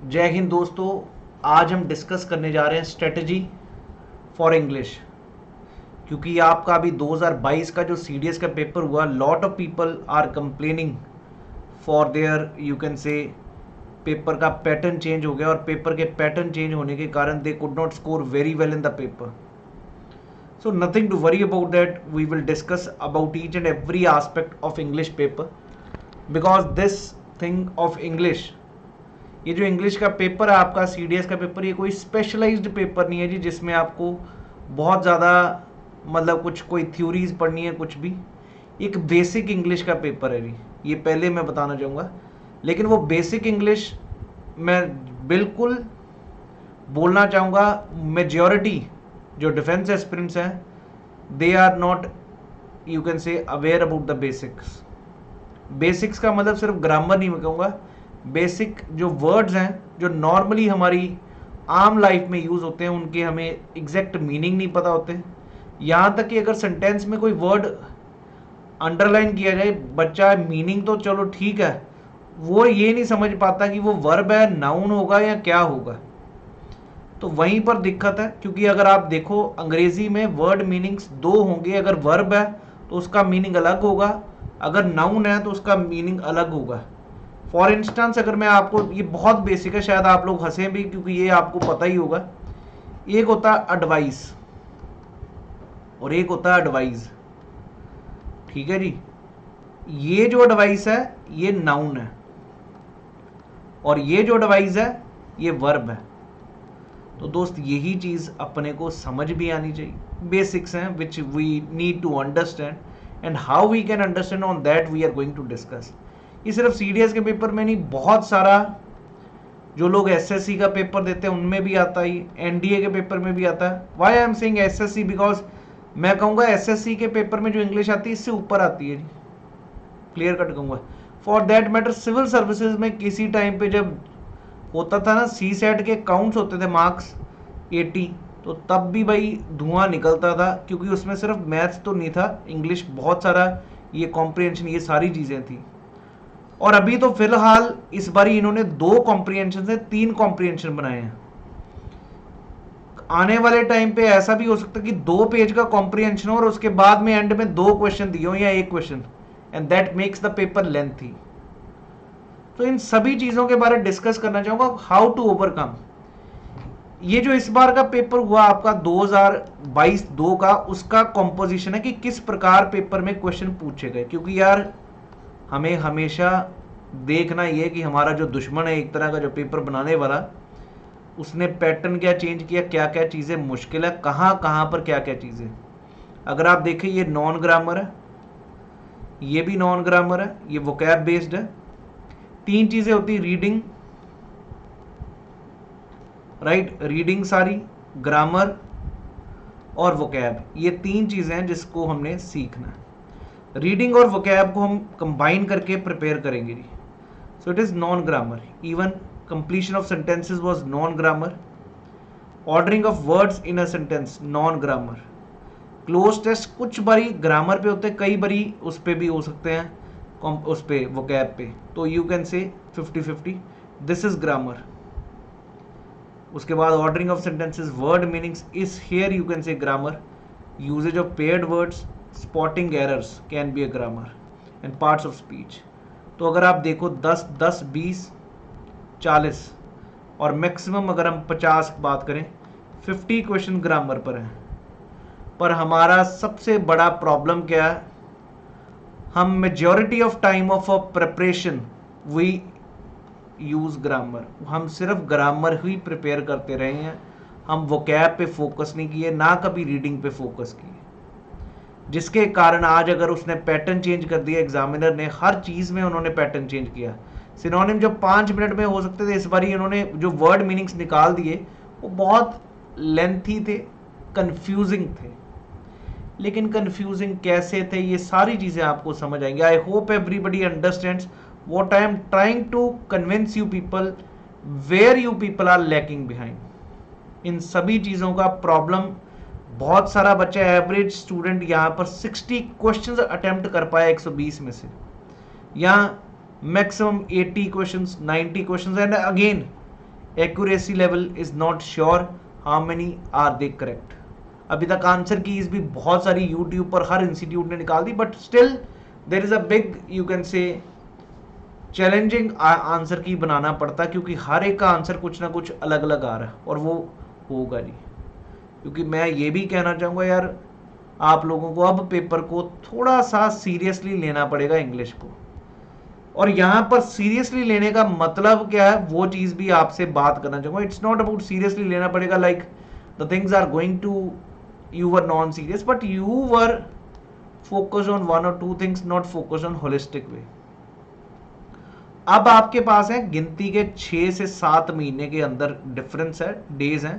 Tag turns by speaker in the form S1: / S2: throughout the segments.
S1: जय हिंद दोस्तों। आज हम डिस्कस करने जा रहे हैं स्ट्रेटजी फॉर इंग्लिश। क्योंकि आपका अभी 2022 का जो सीडीएस का पेपर हुआ, lot of people are complaining for their you can say paper का पैटर्न चेंज हो गया, और पेपर के पैटर्न चेंज होने के कारण they could not score very well in the paper. So nothing to worry about that. We will discuss about each and every aspect of English paper, because this thing of English, ये जो English का paper है आपका CDS का paper, ये कोई specialised paper नहीं है जी जिसमें आपको बहुत ज़्यादा मतलब कुछ कोई थ्योरीज पढ़नी है कुछ भी. एक बेसिक इंग्लिश का पेपर है जी, ये पहले मैं बताना चाहूँगा. लेकिन वो बेसिक इंग्लिश मैं बिल्कुल बोलना चाहूँगा, मेजॉरिटी जो डिफेंस एस्पिरेंट्स हैं they are not you can say aware about the basics. Basics का मतलब सिर्फ ग्रामर नहीं मैं कहूँगा, बेसिक जो वर्ड्स हैं जो नॉर्मली हमारी आम लाइफ में यूज़ होते हैं उनके हमें एग्जैक्ट मीनिंग नहीं पता होते. यहाँ तक कि अगर सेंटेंस में कोई वर्ड अंडरलाइन किया जाए, बच्चा मीनिंग तो चलो ठीक है, वो ये नहीं समझ पाता कि वो वर्ब है, नाउन होगा या क्या होगा. तो वहीं पर दिक्कत है, क्योंकि अगर आप देखो अंग्रेजी में वर्ड मीनिंग्स दो होंगे. अगर वर्ब है तो उसका मीनिंग अलग होगा, अगर नाउन है तो उसका मीनिंग अलग होगा. फॉर इंस्टेंस अगर मैं आपको, ये बहुत बेसिक है, शायद आप लोग हंसें भी क्योंकि ये आपको पता ही होगा. एक होता है एडवाइस और एक होता है एडवाइस. ठीक है जी, ये जो एडवाइस है ये नाउन है और ये जो एडवाइस है ये वर्ब है. तो दोस्त यही चीज़ अपने को समझ भी आनी चाहिए. बेसिक्स हैं which we need to understand, and how we can understand, on that we are going to discuss. ये सिर्फ सीडीएस के पेपर में नहीं, बहुत सारा जो लोग एसएससी का पेपर देते हैं उनमें भी आता है, एनडीए के पेपर में भी आता है. Why I am saying SSC, because मैं कहूँगा एसएससी के पेपर में जो इंग्लिश आती है इससे ऊपर आती है जी, क्लियर कट कहूँगा. For that matter civil services में किसी टाइम पे जब होता था ना, सी सेट के काउंट्स होते थे मार्क्स 80, तो तब भी भाई धुआं निकलता था, क्योंकि उसमें सिर्फ मैथ्स तो नहीं था, इंग्लिश बहुत सारा, ये कॉम्प्रिहेंशन, ये सारी चीज़ें थी. और अभी तो फिलहाल इस बार इन्होंने 2 कॉम्प्रिहेंशन से 3 कॉम्प्रिहेंशन बनाए हैं. आने वाले टाइम पे ऐसा भी हो सकता है कि 2 पेज का कॉम्प्रिहेंशन हो और उसके बाद में एंड में 2 क्वेश्चन दिए हो या 1 question, and that makes the paper lengthy. तो इन सभी चीज़ों के बारे में डिस्कस करना चाहूँगा, हाउ टू ओवरकम. ये जो इस बार का पेपर हुआ आपका 2022 का, उसका कॉम्पोजिशन है कि किस प्रकार पेपर में क्वेश्चन पूछे गए. क्योंकि यार हमें हमेशा देखना ये कि हमारा जो दुश्मन है एक तरह का, जो पेपर बनाने वाला, उसने पैटर्न क्या चेंज किया, क्या क्या चीज़ें मुश्किल है, कहाँ कहाँ पर क्या क्या चीज़ें. अगर आप देखें ये नॉन ग्रामर है, ये भी नॉन ग्रामर है, ये वोकैब बेस्ड है. 3 चीज़ें होती, रीडिंग, राइट, रीडिंग सारी, ग्रामर और वोकैब. ये 3 चीज़ें हैं जिसको हमने सीखना है. रीडिंग और वोकैब को हम कंबाइन करके प्रिपेयर करेंगे जी. So it is non grammar. Even completion of sentences was non grammar. Ordering of words in a sentence non grammar. Cloze test कुछ बारी ग्रामर पे होते हैं, कई बारी उस पर भी हो सकते हैं, उस पे वोकैब पे. तो you can say 50-50. This is grammar. उसके बाद ordering of sentences, word meanings is here you can say grammar. Usages of paired words, spotting errors can be a grammar, and parts of speech. तो अगर आप देखो 10, 10, 20, 40 और maximum अगर हम 50 की बात करें, 50 क्वेश्चन ग्रामर पर हैं. पर हमारा सबसे बड़ा प्रॉब्लम क्या है, हम majority of time of a preparation we use grammar. हम सिर्फ ग्रामर ही प्रिपेयर करते रहे हैं, हम वोकैब पे फोकस नहीं किए, ना कभी रीडिंग पे फोकस किए. जिसके कारण आज अगर उसने पैटर्न चेंज कर दिया, एग्जामिनर ने हर चीज़ में उन्होंने पैटर्न चेंज किया. सिनोनिम जो 5 मिनट में हो सकते थे, इस बार इन्होंने जो वर्ड मीनिंग्स निकाल दिए वो बहुत लेंथी थे, कंफ्यूजिंग थे. लेकिन कंफ्यूजिंग कैसे थे, ये सारी चीज़ें आपको समझ आएंगे. I hope everybody understands what I am trying to convince you people, where you people are lacking behind. इन सभी चीज़ों का प्रॉब्लम, बहुत सारा बच्चा, एवरेज स्टूडेंट यहाँ पर 60 क्वेश्चंस अटेम्प्ट कर पाया 120 में से, यहाँ maximum 80 questions, 90 questions. And again accuracy level is not sure, how many are they correct. अभी तक आंसर कीज भी बहुत सारी यूट्यूब पर हर इंस्टीट्यूट ने निकाल दी, but still there is a big you can say challenging answer key बनाना पड़ता, क्योंकि हर एक का आंसर कुछ ना कुछ अलग अलग आ रहा है, और वो होगा जी। क्योंकि मैं ये भी कहना चाहूँगा यार, आप लोगों को अब पेपर को थोड़ा सा सीरियसली लेना पड़ेगा इंग्लिश को। और यहाँ पर सीरियसली लेने का मतलब क्या है, वो चीज़ भी आपसे बात करना चाहूँगा। इट्स नॉट अबाउट सीरियसली लेना पड़ेगा like the things are going to you were non-serious, but you were focused on one or two things, not focused on holistic way. अब आपके पास है गिनती के 6 से 7 महीने के अंदर डिफरेंस है, डेज हैं।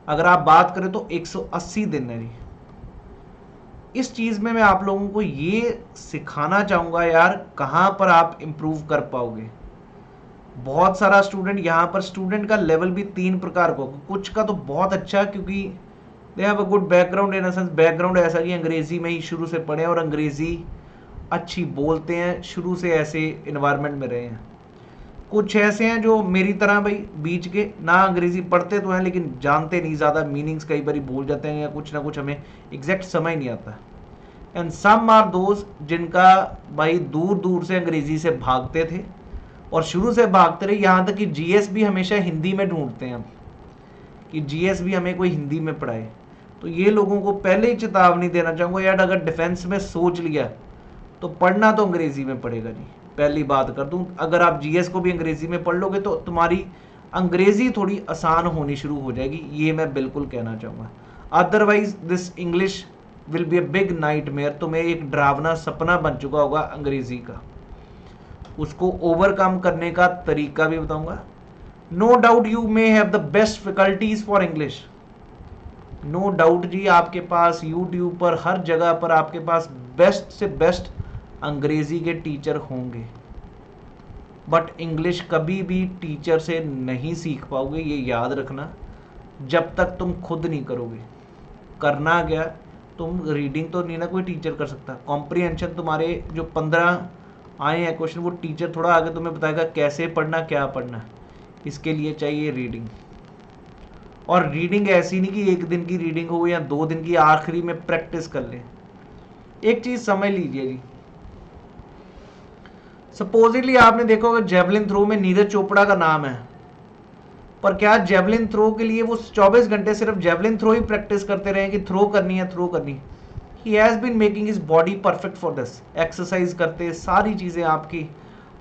S1: अगर आप बात करें तो 180 दिन है जी। इस चीज में मैं आप लोगों को ये सिखाना चाहूंगा यार, कहां पर आप इंप्रूव कर पाओगे। बहुत सारा स्टूडेंट यहाँ पर, स्टूडेंट का लेवल भी 3 प्रकार का, कुछ का तो बहुत अच्छा, क्योंकि they have a good background, in a sense background ऐसा कि अंग्रेजी में ही शुरू से पढ़े और अंग्रेजी अच्छी बोलते हैं, शुरू से ऐसे इन्वायरमेंट में रहे हैं। कुछ ऐसे हैं जो मेरी तरह भाई बीच के, ना अंग्रेजी पढ़ते तो हैं लेकिन जानते नहीं ज़्यादा, मीनिंग्स कई बार भूल जाते हैं या कुछ ना कुछ हमें एग्जैक्ट समझ नहीं आता। एंड सम आर दोस्त जिनका भाई दूर दूर से अंग्रेजी से भागते थे और शुरू से भागते रहे, यहाँ तक कि जीएस भी हमेशा हिंदी में ढूंढते हैं कि जीएस भी हमें कोई हिंदी में पढ़ाए। तो ये लोगों को पहले ही चेतावनी देना चाहूँगा यार, अगर डिफेंस में सोच लिया तो पढ़ना तो अंग्रेजी में पड़ेगा जी। पहली बात कर दूं, अगर आप जीएस को भी अंग्रेजी में पढ़ लोगे तो तुम्हारी अंग्रेजी थोड़ी आसान होनी शुरू हो जाएगी, ये मैं बिल्कुल कहना चाहूँगा। Otherwise this English will be a big nightmare. तुम्हें एक डरावना सपना बन चुका होगा अंग्रेजी का। उसको ओवरकम करने का तरीका भी बताऊंगा। No doubt you may have the best faculties for English, no doubt जी, आपके पास यूट्यूब पर हर जगह पर आपके पास बेस्ट से बेस्ट अंग्रेजी के टीचर होंगे, बट इंग्लिश कभी भी टीचर से नहीं सीख पाओगे, ये याद रखना, जब तक तुम खुद नहीं करोगे। करना क्या, तुम रीडिंग तो नहीं ना कोई टीचर कर सकता, कॉम्प्रिहेंशन तुम्हारे जो 15 आए हैं क्वेश्चन, वो टीचर थोड़ा आगे तुम्हें बताएगा कैसे पढ़ना, क्या पढ़ना। इसके लिए चाहिए रीडिंग, और रीडिंग ऐसी नहीं कि एक दिन की रीडिंग हो या 2 दिन की, आखिरी में प्रैक्टिस कर ले। एक चीज समझ लीजिए जी, सपोजिटली आपने देखा होगा जेवलिन थ्रो में नीरज चोपड़ा का नाम है, पर क्या जेवलिन थ्रो के लिए वो 24 घंटे सिर्फ जेवलिन थ्रो ही प्रैक्टिस करते रहे कि थ्रो करनी है, थ्रो करनी है? He has been making his body perfect for this. Exercise करते, सारी चीजें आपकी,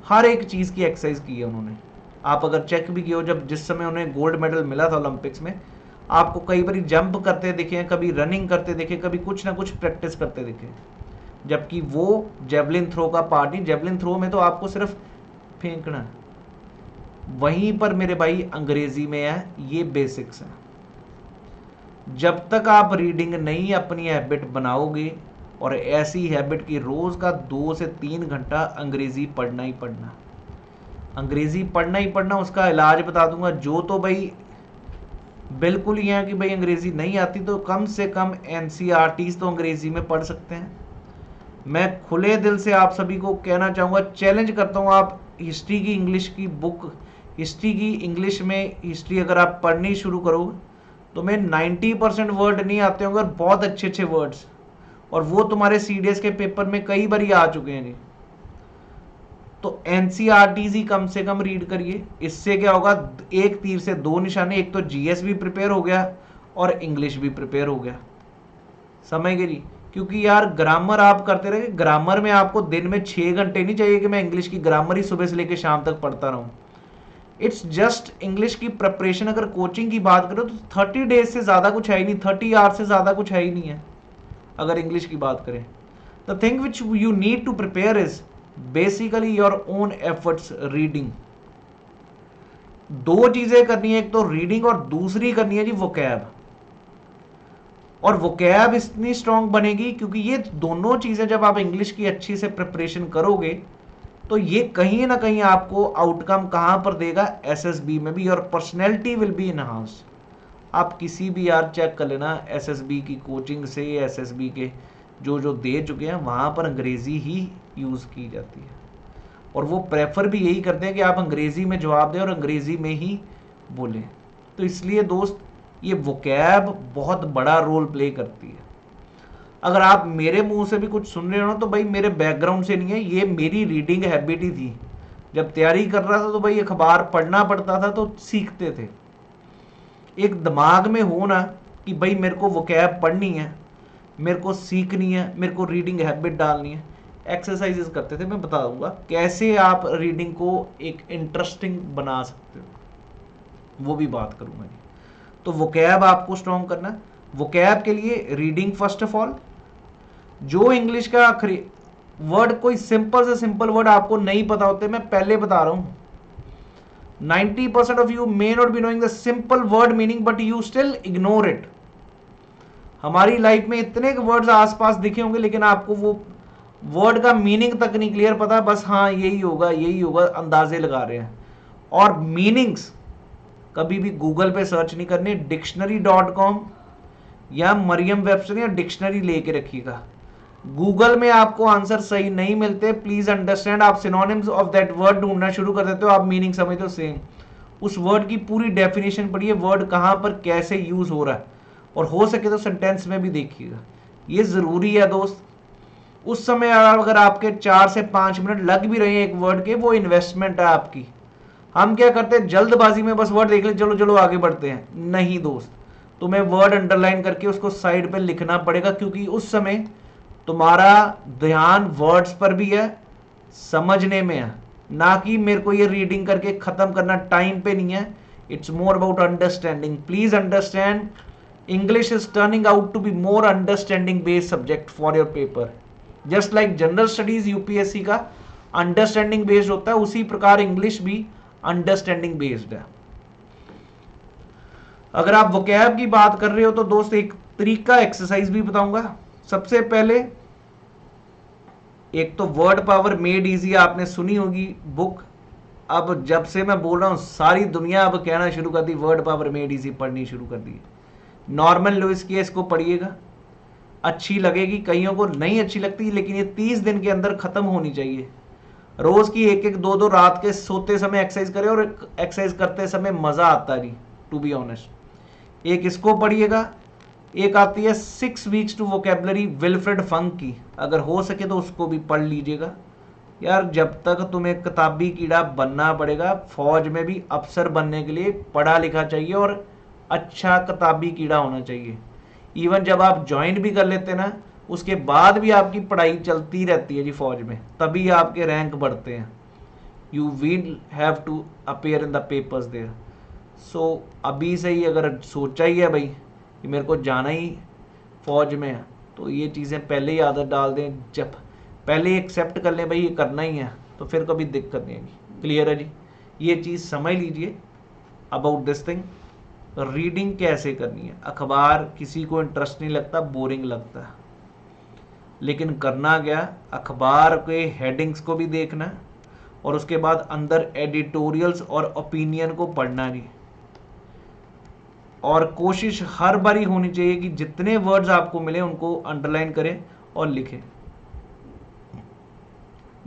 S1: हर एक चीज की एक्सरसाइज की है उन्होंने। आप अगर चेक भी किए हो, जब जिस समय उन्हें गोल्ड मेडल मिला था ओलंपिक्स में, आपको कई बार जंप करते दिखे, कभी रनिंग करते दिखे, कभी कुछ ना कुछ प्रैक्टिस करते दिखे, जबकि वो जेवलिन थ्रो का पार्ट नहीं। जेवलिन थ्रो में तो आपको सिर्फ फेंकना, वहीं पर मेरे भाई अंग्रेजी में है, ये बेसिक्स है। जब तक आप रीडिंग नहीं अपनी हैबिट बनाओगे, और ऐसी हैबिट की रोज का 2 से 3 घंटा अंग्रेजी पढ़ना ही पढ़ना, अंग्रेजी पढ़ना ही पढ़ना। उसका इलाज बता दूंगा। जो तो भाई बिल्कुल ही है कि भाई अंग्रेजी नहीं आती, तो कम से कम एनसीईआरटीज तो अंग्रेजी में पढ़ सकते हैं। मैं खुले दिल से आप सभी को कहना चाहूँगा, चैलेंज करता हूँ, आप हिस्ट्री की इंग्लिश की बुक, हिस्ट्री की इंग्लिश में हिस्ट्री अगर आप पढ़नी शुरू करो तो मैं 90% वर्ड नहीं आते होंगे, और बहुत अच्छे अच्छे वर्ड्स, और वो तुम्हारे सीडीएस के पेपर में कई बार ही आ चुके हैं जी। तो एनसीईआरटीज ही कम से कम रीड करिए। इससे क्या होगा, एक तीर से 2 निशाने, एक तो जीएस भी प्रिपेयर हो गया और इंग्लिश भी प्रिपेयर हो गया। समझ गए जी? क्योंकि यार ग्रामर आप करते रहे, ग्रामर में आपको दिन में 6 घंटे नहीं चाहिए कि मैं इंग्लिश की ग्रामर ही सुबह से लेकर शाम तक पढ़ता रहूं। इट्स जस्ट इंग्लिश की प्रिपरेशन। अगर कोचिंग की बात करो तो 30 डेज से ज़्यादा कुछ है ही नहीं, 30 आवर्स से ज़्यादा कुछ है ही नहीं है अगर इंग्लिश की बात करें। The thing which you need to prepare is basically your own efforts reading. 2 चीज़ें करनी है, एक तो रीडिंग और दूसरी करनी है जी वोकैब। और वोकैब इतनी स्ट्रांग बनेगी क्योंकि ये दोनों चीज़ें जब आप इंग्लिश की अच्छी से प्रिपरेशन करोगे तो ये कहीं ना कहीं आपको आउटकम कहाँ पर देगा, एसएसबी में भी, और पर्सनैलिटी विल बी इनहांस। आप किसी भी यार चेक कर लेना एसएसबी की कोचिंग से, एसएसबी के जो जो दे चुके हैं वहाँ पर अंग्रेज़ी ही यूज़ की जाती है, और वो प्रेफर भी यही करते हैं कि आप अंग्रेज़ी में जवाब दें और अंग्रेज़ी में ही बोलें। तो इसलिए दोस्त ये वोकैब बहुत बड़ा रोल प्ले करती है। अगर आप मेरे मुंह से भी कुछ सुन रहे हो ना तो भाई मेरे बैकग्राउंड से नहीं है, ये मेरी रीडिंग हैबिट ही थी। जब तैयारी कर रहा था तो भाई अखबार पढ़ना पड़ता था तो सीखते थे। एक दिमाग में हो ना कि भाई मेरे को वोकैब पढ़नी है, मेरे को सीखनी है, मेरे को रीडिंग हैबिट डालनी है, एक्सरसाइजेस करते थे। मैं बता दूंगा कैसे आप रीडिंग को एक इंटरेस्टिंग बना सकते हो, वो भी बात करूंगा जी। तो वोकैब आपको स्ट्रॉन्ग करना। वोकैब के लिए रीडिंग फर्स्ट ऑफ ऑल, जो इंग्लिश का आखिरी वर्ड, कोई सिंपल से सिंपल वर्ड आपको नहीं पता होते, मैं पहले बता रहा हूं 90% of you may not be knowing the simple word meaning but you still ignore it। हमारी लाइफ में इतने वर्ड्स आसपास दिखे होंगे लेकिन आपको वो वर्ड का मीनिंग तक नहीं क्लियर पता, बस हाँ यही होगा यही होगा अंदाजे लगा रहे हैं। और मीनिंग्स कभी भी गूगल पे सर्च नहीं करनी, dictionary.com या मरियम वेब से या डिक्शनरी लेके रखिएगा। गूगल में आपको आंसर सही नहीं मिलते, प्लीज अंडरस्टैंड, आप सिनोनिम्स ऑफ दैट वर्ड ढूंढना शुरू कर देते हो, आप मीनिंग समझते हो सेम। उस वर्ड की पूरी डेफिनेशन पढ़िए, वर्ड कहां पर कैसे यूज हो रहा है, और हो सके तो सेंटेंस में भी देखिएगा, ये जरूरी है दोस्त। उस समय अगर आपके 4 से 5 मिनट लग भी रहे हैं एक वर्ड के, वो इन्वेस्टमेंट है आपकी। हम क्या करते हैं जल्दबाजी में बस वर्ड देख ले, चलो चलो आगे बढ़ते हैं। नहीं दोस्त, तुम्हें वर्ड अंडरलाइन करके उसको साइड पे लिखना पड़ेगा, क्योंकि उस समय तुम्हारा ध्यान वर्ड्स पर भी है, समझने में है, ना कि मेरे को ये रीडिंग करके खत्म करना, टाइम पे नहीं है। It's more about understanding. Please understand, English is turning out to be more understanding based subject for your paper. Just like general studies UPSC का अंडरस्टैंडिंग बेस्ड होता है, उसी प्रकार इंग्लिश भी अंडरस्टैंडिंग बेस्ड है। अगर आप वोकैब की बात कर रहे हो तो दोस्त एक तरीका एक्सरसाइज भी बताऊंगा। सबसे पहले एक तो वर्ड पावर मेड इजी आपने सुनी होगी बुक, अब जब से मैं बोल रहा हूं सारी दुनिया अब कहना शुरू कर the word power made easy, पढ़नी शुरू कर दी। नॉर्मन लुइस की इसको पढ़िएगा, अच्छी लगेगी, कईयों को नहीं अच्छी लगती, लेकिन ये 30 दिन के अंदर खत्म होनी चाहिए। रोज की एक एक दो दो रात के सोते समय एक्सरसाइज करें, और एक्सरसाइज करते समय मजा आता है जी, टू बी ऑनेस्ट। एक इसको पढ़िएगा, एक आती है 6 वीक्स टू वोकेबलरी विल्फ्रेड फंक की, अगर हो सके तो उसको भी पढ़ लीजिएगा। यार जब तक तुम्हें किताबी कीड़ा बनना पड़ेगा, फौज में भी अफसर बनने के लिए पढ़ा लिखा चाहिए और अच्छा किताबी कीड़ा होना चाहिए। इवन जब आप ज्वाइन भी कर लेते ना, उसके बाद भी आपकी पढ़ाई चलती रहती है जी फौज में, तभी आपके रैंक बढ़ते हैं। You will have to appear in the papers there. So अभी से ही अगर सोचा ही है भाई कि मेरे को जाना ही फौज में है, तो ये चीज़ें पहले ही आदत डाल दें, जब पहले एक्सेप्ट कर लें भाई ये करना ही है, तो फिर कभी दिक्कत नहीं आएगी। क्लियर है जी, ये चीज़ समझ लीजिए अबाउट दिस थिंग। रीडिंग कैसे करनी है, अखबार किसी को इंटरेस्ट नहीं लगता, बोरिंग लगता है, लेकिन करना क्या, अखबार के हेडिंग्स को भी देखना और उसके बाद अंदर एडिटोरियल्स और ओपिनियन को पढ़ना जी। और कोशिश हर बारी होनी चाहिए कि जितने वर्ड्स आपको मिले उनको अंडरलाइन करें और लिखें।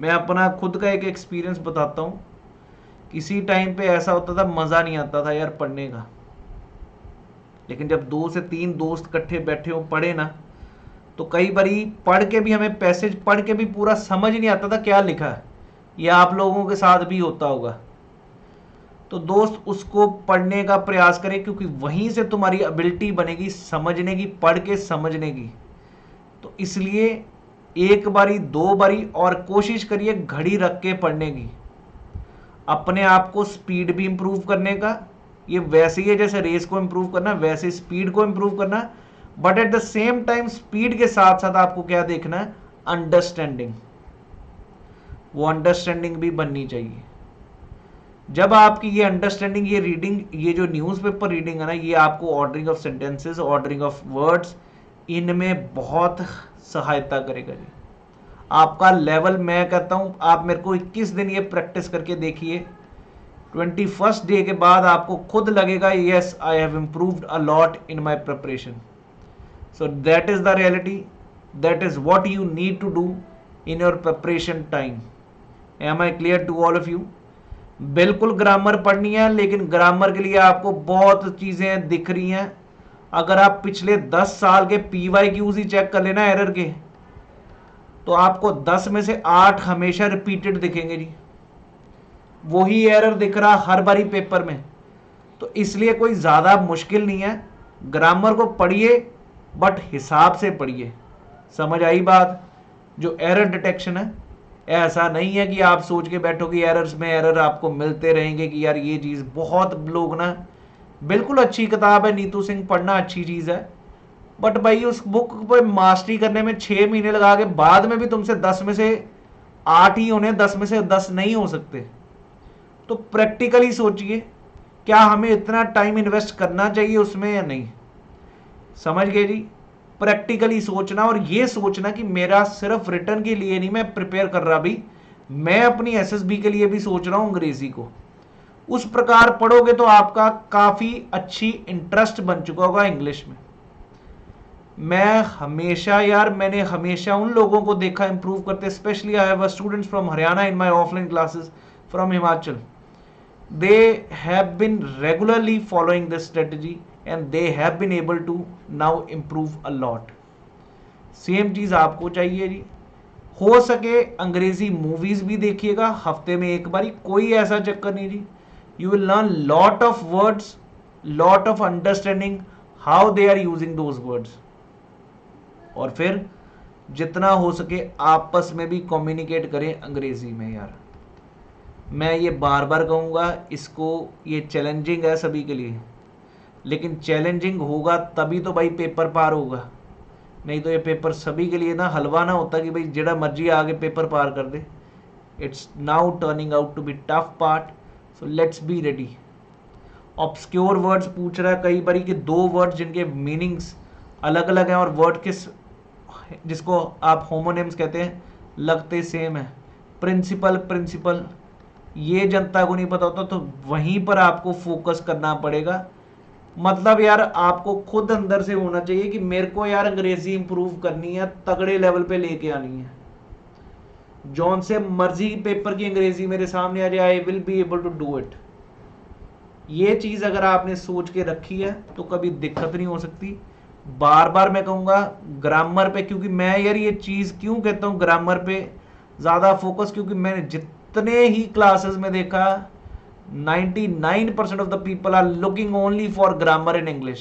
S1: मैं अपना खुद का एक एक्सपीरियंस बताता हूँ। किसी टाइम पे ऐसा होता था मज़ा नहीं आता था यार पढ़ने का, लेकिन जब 2 से 3 दोस्त इकट्ठे बैठे हो पढ़े ना, तो कई बारी पढ़ के भी हमें पैसेज पढ़ के भी पूरा समझ नहीं आता था क्या लिखा है। ये आप लोगों के साथ भी होता होगा। तो दोस्त उसको पढ़ने का प्रयास करें, क्योंकि वहीं से तुम्हारी एबिलिटी बनेगी समझने की, पढ़ के समझने की। तो इसलिए एक बारी 2 बारी और कोशिश करिए घड़ी रख के पढ़ने की, अपने आप को स्पीड भी इंप्रूव करने का। ये वैसे ही है जैसे रेस को इंप्रूव करना, वैसे स्पीड को इंप्रूव करना, but at the same time speed के साथ साथ आपको क्या देखना है, अंडरस्टैंडिंग। वो अंडरस्टैंडिंग भी बननी चाहिए। जब आपकी ये अंडरस्टैंडिंग, ये रीडिंग, ये जो न्यूज़पेपर रीडिंग है ना, ये आपको ordering of sentences, ordering of words, इनमें बहुत सहायता करेगा जी। आपका लेवल, मैं कहता हूं आप मेरे को 21 दिन ये प्रैक्टिस करके देखिए, 21st डे के बाद आपको खुद लगेगा yes I have improved a lot in my preparation. So that is the reality, that is what you need to do in your preparation time. Am I clear to all of you? बिल्कुल grammar पढ़नी है, लेकिन grammar के लिए आपको बहुत चीजें दिख रही हैं। अगर आप पिछले 10 साल के PYQs ही चेक कर लेना एरर के, तो आपको 10 में से 8 हमेशा रिपीटेड दिखेंगे जी। वही एरर दिख रहा हर बारी पेपर में। तो इसलिए कोई ज्यादा मुश्किल नहीं है, ग्रामर को पढ़िए बट हिसाब से पढ़िए। समझ आई बात? जो एरर डिटेक्शन है, ऐसा नहीं है कि आप सोच के बैठो कि एरर्स में एरर आपको मिलते रहेंगे कि यार ये चीज। बहुत लोग ना, बिल्कुल अच्छी किताब है नीतू सिंह, पढ़ना अच्छी चीज है, बट भाई उस बुक पे मास्टरी करने में 6 महीने लगा के बाद में भी तुमसे 10 में से 8 ही होने, 10 में से 10 नहीं हो सकते। तो प्रैक्टिकली सोचिए, क्या हमें इतना टाइम इन्वेस्ट करना चाहिए उसमें या नहीं? समझ गए जी? प्रैक्टिकली सोचना, और ये सोचना कि मेरा सिर्फ रिटर्न के लिए नहीं मैं प्रिपेयर कर रहा, भी मैं अपनी SSB के लिए भी सोच रहा हूं अंग्रेजी को। उस प्रकार पढ़ोगे तो आपका काफी अच्छी इंटरेस्ट बन चुका होगा इंग्लिश में। मैं हमेशा यार, मैंने हमेशा उन लोगों को देखा इंप्रूव करते, specially I have students from Haryana in my offline classes from Himachal. they have been regularly following this strategy and they have been able to now improve a lot. Same चीज आपको चाहिए जी। हो सके अंग्रेजी मूवीज भी देखिएगा हफ्ते में एक बारी, कोई ऐसा चक्कर नहीं जी। You will learn lot of words, lot of understanding how they are using those words. और फिर जितना हो सके आपस में भी कम्युनिकेट करें अंग्रेजी में। यार मैं ये बार बार कहूँगा इसको, ये चैलेंजिंग है सभी के लिए, लेकिन चैलेंजिंग होगा तभी तो भाई पेपर पार होगा। नहीं तो ये पेपर सभी के लिए ना हलवा ना होता कि भाई जेड़ा मर्जी आगे पेपर पार कर दे। It's now turning out to be tough part, so let's be ready. Obscure words पूछ रहा है कई बारी कि 2 वर्ड्स जिनके मीनिंग्स अलग अलग हैं और वर्ड किस, जिसको आप होमोनिम्स कहते हैं, लगते सेम है। प्रिंसिपल, प्रिंसिपल ये जनता को नहीं पता होता, तो वहीं पर आपको फोकस करना पड़ेगा। मतलब यार आपको खुद अंदर से होना चाहिए कि मेरे को यार अंग्रेजी इंप्रूव करनी है, तगड़े लेवल पे लेके आनी है। जौन से मर्जी पेपर की अंग्रेजी मेरे सामने आ जाए, I will be able to do it. ये चीज अगर आपने सोच के रखी है तो कभी दिक्कत नहीं हो सकती। बार बार मैं कहूंगा ग्रामर पे, क्योंकि मैं यार ये चीज क्यों कहता हूँ ग्रामर पे ज्यादा फोकस, क्योंकि मैंने जितने ही क्लासेस में देखा 99% of the people are looking only for grammar in English.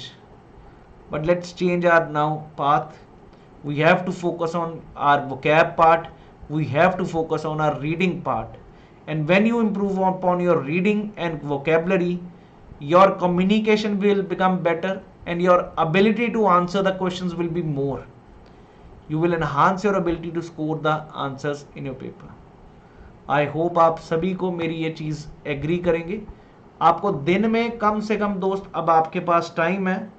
S1: But let's change our now path. We have to focus on our vocab part. We have to focus on our reading part. And when you improve upon your reading and vocabulary, your communication will become better and your ability to answer the questions will be more. You will enhance your ability to score the answers in your paper. I hope आप सभी को मेरी ये चीज़ agree करेंगे। आपको दिन में कम से कम दोस्त, अब आपके पास टाइम है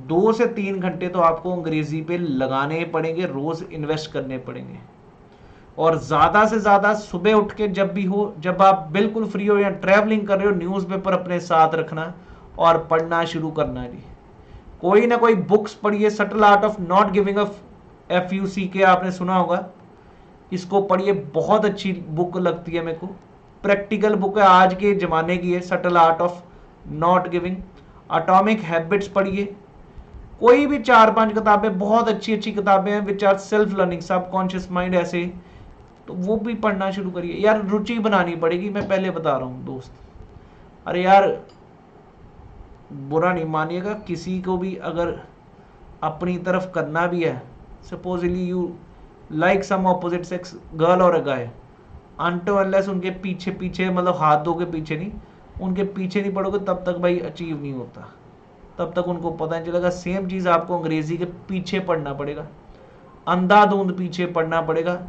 S1: 2 से 3 घंटे तो आपको अंग्रेजी पे लगाने पड़ेंगे, रोज इन्वेस्ट करने पड़ेंगे। और ज़्यादा से ज़्यादा सुबह उठ के जब भी हो, जब आप बिल्कुल फ्री हो या ट्रैवलिंग कर रहे हो, न्यूज़पेपर अपने साथ रखना और पढ़ना शुरू करना जी। कोई ना कोई बुक्स पढ़िए। Subtle art of not giving a FUCK आपने सुना होगा, इसको पढ़िए, बहुत अच्छी बुक लगती है मेरे को। प्रैक्टिकल बुक है, आज के ज़माने की है, subtle art of not giving. Atomic habits पढ़िए। कोई भी 4-5 किताबें, बहुत अच्छी अच्छी किताबें हैं which are self learning, subconscious mind, ऐसे तो वो भी पढ़ना शुरू करिए। यार रुचि बनानी पड़ेगी, मैं पहले बता रहा हूँ दोस्त। अरे यार बुरा नहीं मानिएगा, किसी को भी अगर अपनी तरफ करना भी है, supposedly you like some opposite sex girl और अ गाय, अनटिल अनलेस उनके पीछे पीछे, मतलब हाथ धो के पीछे नहीं, उनके पीछे नहीं पड़ोगे तब तक भाई अचीव नहीं होता, तब तक उनको पता नहीं चलेगा। सेम चीज़ आपको अंग्रेजी के पीछे पढ़ना पड़ेगा, अंधाधुंध पीछे पढ़ना पड़ेगा,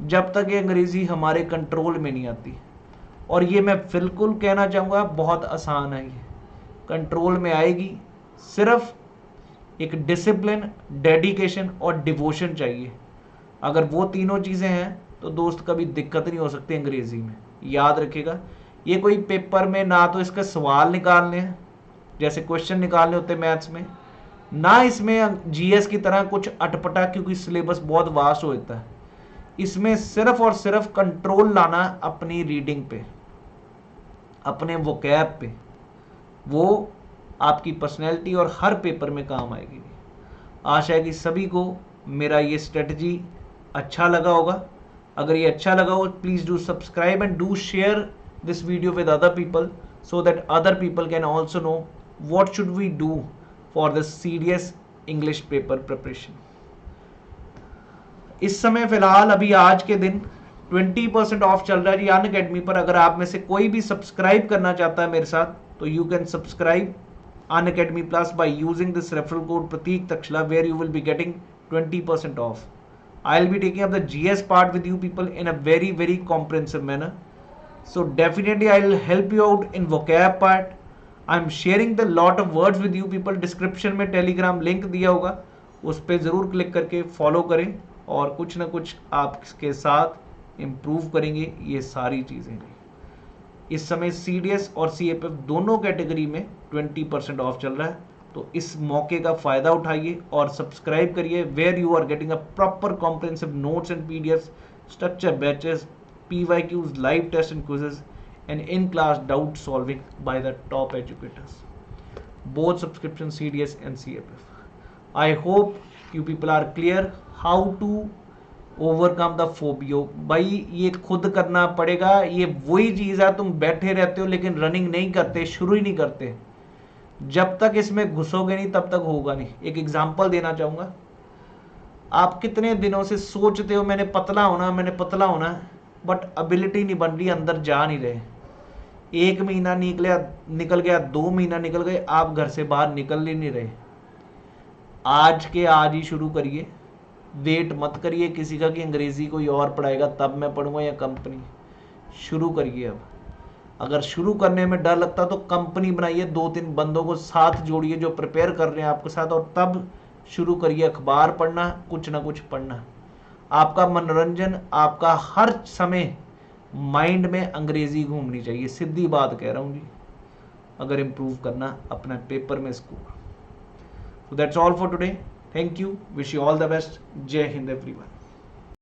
S1: जब तक ये अंग्रेजी हमारे कंट्रोल में नहीं आती। और ये मैं बिल्कुल कहना चाहूँगा बहुत आसान है, ये कंट्रोल में आएगी, सिर्फ एक डिसिप्लिन, डेडिकेशन और डिवोशन चाहिए। अगर वो तीनों चीज़ें हैं तो दोस्त कभी दिक्कत नहीं हो सकती अंग्रेजी में। याद रखिएगा, ये कोई पेपर में ना तो इसके सवाल निकालने हैं जैसे क्वेश्चन निकालने होते मैथ्स में, ना इसमें GS की तरह कुछ अटपटा, क्योंकि सिलेबस बहुत वास्ट होता है। इसमें सिर्फ और सिर्फ कंट्रोल लाना अपनी रीडिंग पे। अपने वोकैब पे, वो आपकी पर्सनैलिटी और हर पेपर में काम आएगी। आशा है कि सभी को मेरा ये स्ट्रेटजी अच्छा लगा होगा। अगर ये अच्छा लगा हो, please do subscribe and do share this video with other people so that other people can also know what should we do for the serious English paper preparation। इस समय फिलहाल अभी आज के दिन 20% ऑफ चल रहा है जी अनअकैडमी पर। अगर आप में से कोई भी सब्सक्राइब करना चाहता है मेरे साथ, तो you can subscribe Unacademy plus by using this referral code Pratik Takshala, where you will be getting 20% off. I will be taking up the GS part with you people in a very comprehensive manner. So definitely I will help you out in vocab part. I'm sharing the lot of words with you people. Description में Telegram link दिया होगा, उस पर ज़रूर click करके follow करें और कुछ ना कुछ आपके साथ इम्प्रूव करेंगे ये सारी चीज़ें। इस समय CDS और CFF दोनों कैटेगरी में 20% ऑफ चल रहा है, तो इस मौके का फ़ायदा उठाइए और सब्सक्राइब करिए, where you are getting a proper comprehensive notes and PDFs, structure batches, PYQs, live tests and quizzes, and in-class doubt solving by the top educators. Both subscription CDS and CFF. I hope you people are clear how to overcome the phobia. भाई ये खुद करना पड़ेगा। ये वही चीज़ है, तुम बैठे रहते हो लेकिन रनिंग नहीं करते, शुरू ही नहीं करते। जब तक इसमें घुसोगे नहीं तब तक होगा नहीं। एक एग्जांपल देना चाहूँगा। आप कितने दिनों से सोचते हो मैंने पतला होना, बट एबिलिटी नहीं बन रही, अंदर जा नहीं रहे। 1 महीना निकल गया 2 महीना निकल गए, आप घर से बाहर निकल ही नहीं रहे। आज के आज ही शुरू करिए। वेट मत करिए किसी का कि अंग्रेजी कोई और पढ़ाएगा तब मैं पढ़ूंगा या कंपनी। शुरू करिए। अब अगर शुरू करने में डर लगता तो कंपनी बनाइए, 2-3 बंदों को साथ जोड़िए जो प्रिपेयर कर रहे हैं आपके साथ, और तब शुरू करिए अखबार पढ़ना, कुछ ना कुछ पढ़ना। आपका मनोरंजन, आपका हर समय माइंड में अंग्रेजी घूमनी चाहिए। सीधी बात कह रहा हूँ जी, अगर इम्प्रूव करना अपना पेपर में score. So that's all for today. Thank you. Wish you all the best. Jai Hind everyone.